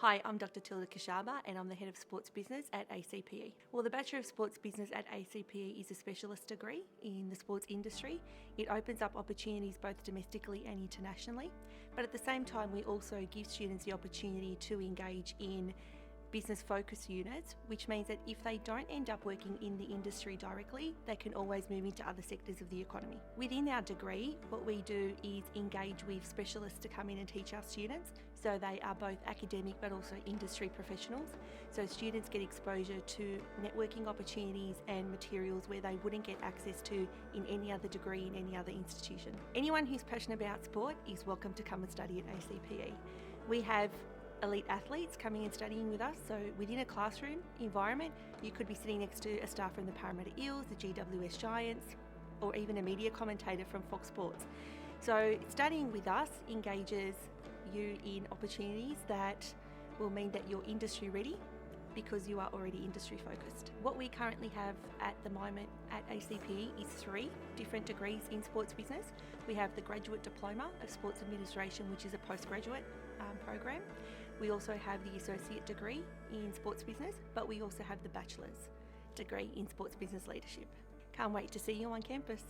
Hi, I'm Dr. Tilda Kashaba and I'm the Head of Sports Business at ACPE. Well, the Bachelor of Sports Business at ACPE is a specialist degree in the sports industry. It opens up opportunities both domestically and internationally, but at the same time we also give students the opportunity to engage in business focus units, which means that if they don't end up working in the industry directly, they can always move into other sectors of the economy. Within our degree, what we do is engage with specialists to come in and teach our students, so they are both academic but also industry professionals. So students get exposure to networking opportunities and materials where they wouldn't get access to in any other degree in any other institution. Anyone who's passionate about sport is welcome to come and study at ACPE. We have elite athletes coming and studying with us, so within a classroom environment you could be sitting next to a star from the Parramatta Eels, the GWS Giants, or even a media commentator from Fox Sports. So studying with us engages you in opportunities that will mean that you're industry ready because you are already industry focused. What we currently have at the moment at ACPE is 3 different degrees in sports business. We have the Graduate Diploma of Sports Administration, which is a postgraduate program. We also have the Associate degree in sports business, but we also have the Bachelor's degree in sports business leadership. Can't wait to see you on campus.